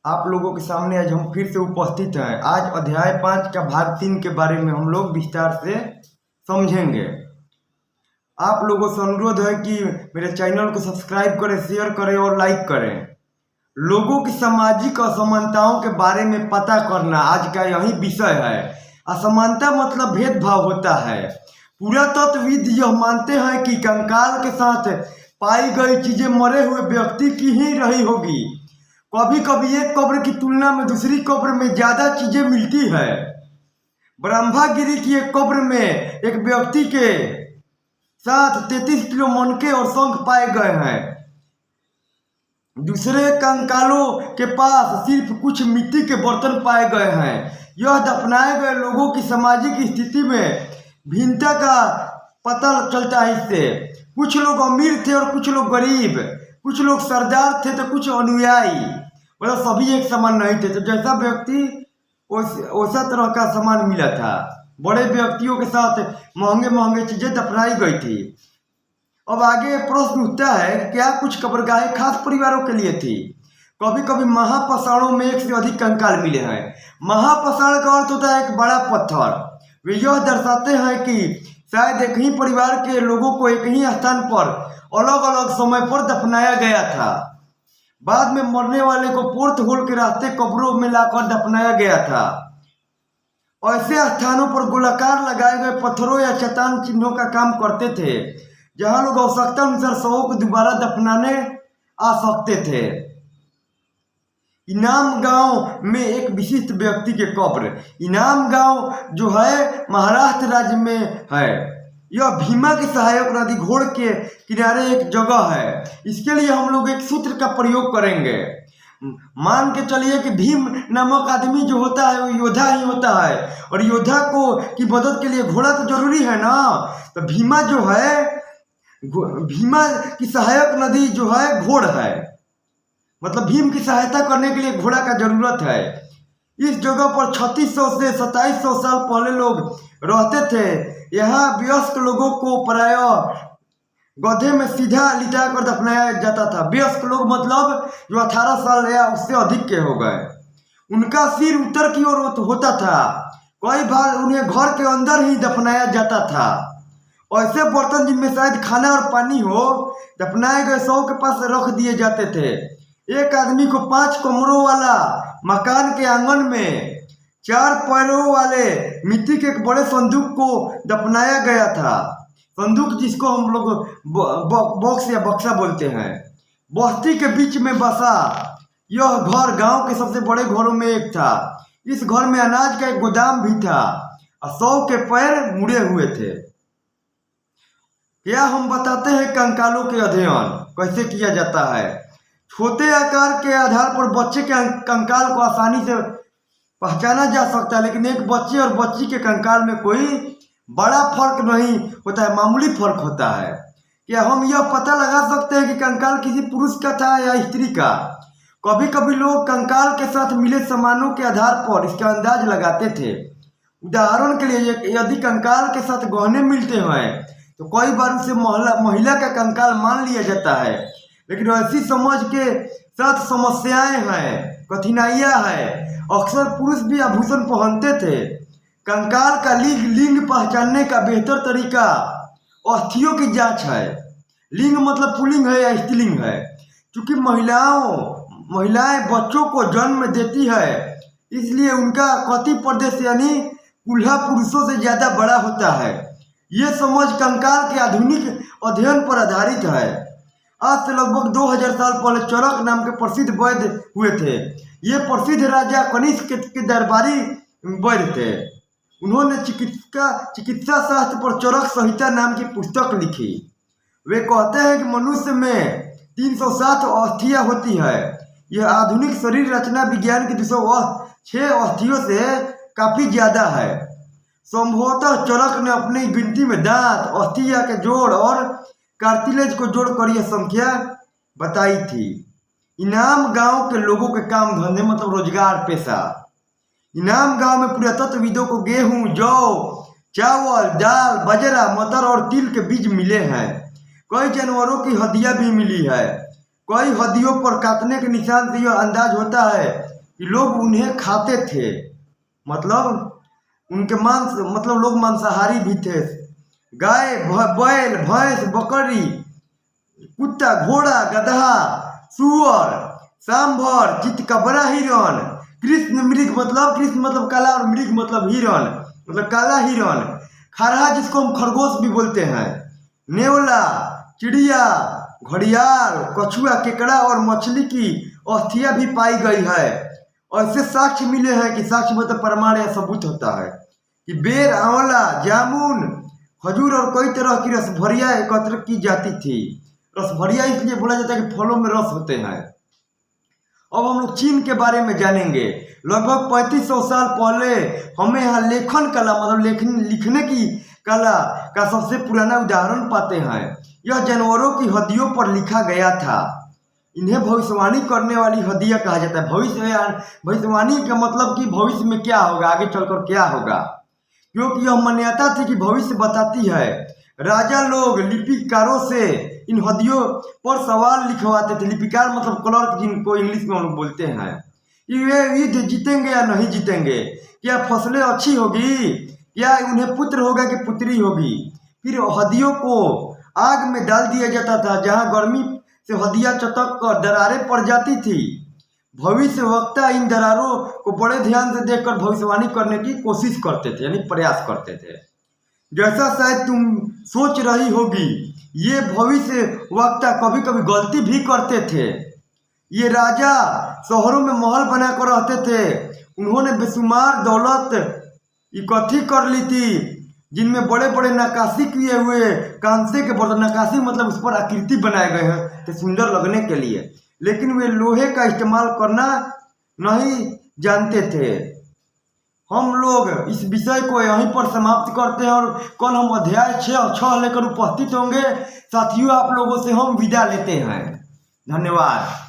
आप लोगों के सामने आज हम फिर से उपस्थित हैं। आज अध्याय 5 का भाग 3 के बारे में हम लोग विस्तार से समझेंगे। आप लोगों से अनुरोध है कि मेरे चैनल को सब्सक्राइब करें, शेयर करें और लाइक करें। लोगों की सामाजिक असमानताओं के बारे में पता करना आज का यही विषय है। असमानता मतलब भेदभाव होता है। पुरातत्वविद यह मानते हैं कि कंकाल के साथ पाई गई चीजें मरे हुए व्यक्ति की ही रही होगी। कभी कभी एक कब्र की तुलना में दूसरी कब्र में ज्यादा चीजें मिलती है। ब्रह्मागिरी की एक कब्र में एक व्यक्ति के साथ 33 किलो मनके और शंख पाए गए हैं। दूसरे कंकालों के पास सिर्फ कुछ मिट्टी के बर्तन पाए गए हैं। यह दफनाए गए लोगों की सामाजिक स्थिति में भिन्नता का पता चलता है। इससे कुछ लोग अमीर थे और कुछ लोग गरीब, कुछ लोग सरदार थे तो कुछ अनुयायी, मतलब सभी एक समान नहीं थे। तो जैसा व्यक्ति वैसा तरह का सामान मिला था। बड़े व्यक्तियों के साथ महंगे महंगे चीजें दफनाई गई थी। अब आगे प्रश्न उठता है कि क्या कुछ कब्रगाहें खास परिवारों के लिए थी। कभी कभी महापाषाणों में एक से अधिक कंकाल मिले हैं। महापाषाण का अर्थ होता है एक बड़ा पत्थर। वे यह दर्शाते हैं कि शायद एक ही परिवार के लोगों को एक ही स्थान पर अलग अलग समय पर दफनाया गया था। बाद में मरने वाले को पोर्ट होल के रास्ते कब्रों में लाकर दफनाया गया था। ऐसे स्थानों पर गोलाकार लगाए गए पत्थरों या चट्टान चिन्हों का काम करते थे, जहां लोग आवश्यकता अनुसार शवों को दोबारा दफनाने आ सकते थे। इनाम गांव में एक विशिष्ट व्यक्ति के कब्र। इनाम गांव जो है महाराष्ट्र राज्य में है। यह भीमा की सहायक नदी घोड़ के किनारे एक जगह है। इसके लिए हम लोग एक सूत्र का प्रयोग करेंगे। मान के चलिए कि भीम नामक आदमी जो होता है वो योद्धा ही होता है, और योद्धा को की मदद के लिए घोड़ा तो जरूरी है ना। तो भीमा जो है, भीमा की सहायक नदी जो है घोड़ है, मतलब भीम की सहायता करने के लिए घोड़ा का जरूरत है। इस जगह पर 3600 से 2700 साल पहले लोग रहते थे। यहाँ वयस्क लोगों को प्रायः गधे में सीधा लिटा कर दफनाया जाता था। वयस्क लोग मतलब जो 18 साल या उससे अधिक के हो गए। उनका सिर उत्तर की ओर होता था। कई बार उन्हें घर के अंदर ही दफनाया जाता था। ऐसे बर्तन जिनमें शायद खाना और पानी हो, दफनाए गए शव के पास रख दिए जाते थे। एक आदमी को 5 कमरों वाला मकान के आंगन में 4 पैरों वाले मिट्टी के एक बड़े संदूक को दफनाया गया था। संदूक जिसको हम लोग बॉक्स या बक्सा बोलते हैं। बस्ती के बीच में बसा यह घर गांव के सबसे बड़े घरों में एक था। इस घर में अनाज का एक गोदाम भी था और शव के पैर मुड़े हुए थे। क्या हम बताते हैं कंकालों के अध्ययन कैसे किया जाता है। छोटे आकार के आधार पर बच्चे के कंकाल को आसानी से पहचाना जा सकता है, लेकिन एक बच्चे और बच्ची के कंकाल में कोई बड़ा फर्क नहीं होता है, मामूली फर्क होता है। क्या हम यह पता लगा सकते हैं कि कंकाल किसी पुरुष का था या स्त्री का। कभी कभी लोग कंकाल के साथ मिले सामानों के आधार पर इसका अंदाज लगाते थे। उदाहरण के लिए यदि कंकाल के साथ गहने मिलते हैं तो कई बार उसे महिला का कंकाल मान लिया जाता है। लेकिन ऐसी समझ के साथ समस्याएं हैं, कठिनाइयां हैं। अक्सर पुरुष भी आभूषण पहनते थे। कंकाल का लिंग पहचानने का बेहतर तरीका अस्थियों की जांच है। लिंग मतलब पुल्लिंग है या स्त्रीलिंग है। क्योंकि महिलाएं बच्चों को जन्म देती है, इसलिए उनका कति प्रदेश यानी कुल्हा पुरुषों से ज्यादा बड़ा होता है। ये समझ कंकाल के आधुनिक अध्ययन पर आधारित है। आज से लगभग 2000 साल पहले चरक नाम के प्रसिद्ध वैद्य हुए थे। ये प्रसिद्ध राजा कनिष्क के दरबारी वैद्य थे। उन्होंने चिकित्सा शास्त्र पर चरक संहिता नाम की पुस्तक लिखी। वे कहते हैं कि मनुष्य में 307 अस्थियां होती है। यह आधुनिक शरीर रचना विज्ञान की 206 अस्थियों से काफी ज्यादा है। संभवतः चरक ने अपनी गिनती में दांत, अस्थियां के जोड़ और कार्टिलेज को जोड़कर यह संख्या बताई थी। इनाम गांव के लोगों के काम धंधे मतलब रोजगार पेशा। इनाम गांव में पुरातत्वविदों को गेहूं, जौ, चावल, दाल, बाजरा, मटर और तिल के बीज मिले हैं। कई जानवरों की हड्डियां भी मिली है। कई हड्डियों पर काटने के निशान से यह अंदाज होता है कि लोग उन्हें खाते थे, मतलब उनके मांस, मतलब लोग मांसाहारी भी थे। गाय, बैल, भैंस, बकरी, कुत्ता, घोड़ा, गधा, सुअर, सांभर, चितकबरा, हिरण, कृष्ण मृग, मतलब कृष्ण मतलब काला और मृग मतलब हिरण, मतलब काला हिरण, खरहा जिसको हम खरगोश भी बोलते हैं, नेवला, चिड़िया, घड़ियाल, कछुआ, केकड़ा और मछली की अस्थियां भी पाई गई है। और इससे साक्ष्य मिले हैं कि साक्ष्य मतलब प्रमाण या सबूत होता है कि बेर, आंवला, जामुन, खजूर और कई तरह की रसभरिया एकत्र की जाती थी। रसभरिया इसलिए बोला जाता है कि फलों में रस होते हैं। अब हम लोग चीन के बारे में जानेंगे। लगभग 3500 साल पहले हमें यहाँ लेखन कला, मतलब लिखने की कला का सबसे पुराना उदाहरण पाते हैं। यह जानवरों की हड्डियों पर लिखा गया था। इन्हें भविष्यवाणी करने वाली हड्डियां कहा जाता है। भविष्यवाणी का मतलब कि भविष्य में क्या होगा, आगे चलकर क्या होगा, क्योंकि यह मान्यता थी कि भविष्य बताती है। राजा लोग लिपिकारों से इन हड्डियों पर सवाल लिखवाते थे। लिपिकार मतलब क्लर्क, जिनको इंग्लिश में हम लोग बोलते हैं, कि वे युद्ध जीतेंगे या नहीं जीतेंगे, क्या फसलें अच्छी होगी, क्या उन्हें पुत्र होगा कि पुत्री होगी। फिर हड्डियों को आग में डाल दिया जाता था, जहाँ गर्मी से हड्डियां चटक कर दरारें पड़ जाती थी। भविष्यवक्ता इन दरारों को बड़े ध्यान से देखकर भविष्यवाणी करने की कोशिश करते थे, यानी प्रयास करते थे। जैसा शायद तुम सोच रही होगी, ये भविष्यवक्ता कभी कभी गलती भी करते थे। ये राजा शहरों में महल बनाकर रहते थे। उन्होंने बेशुमार दौलत इकट्ठी कर ली थी, जिनमें बड़े बड़े नक्काशी किए हुए कांसे के बर्तन, नक्काशी मतलब उस पर आकृति बनाए गए हैं तो सुंदर लगने के लिए, लेकिन वे लोहे का इस्तेमाल करना नहीं जानते थे। हम लोग इस विषय को यहीं पर समाप्त करते हैं और कल हम अध्याय 6 लेकर उपस्थित होंगे। साथियों, आप लोगों से हम विदा लेते हैं। धन्यवाद।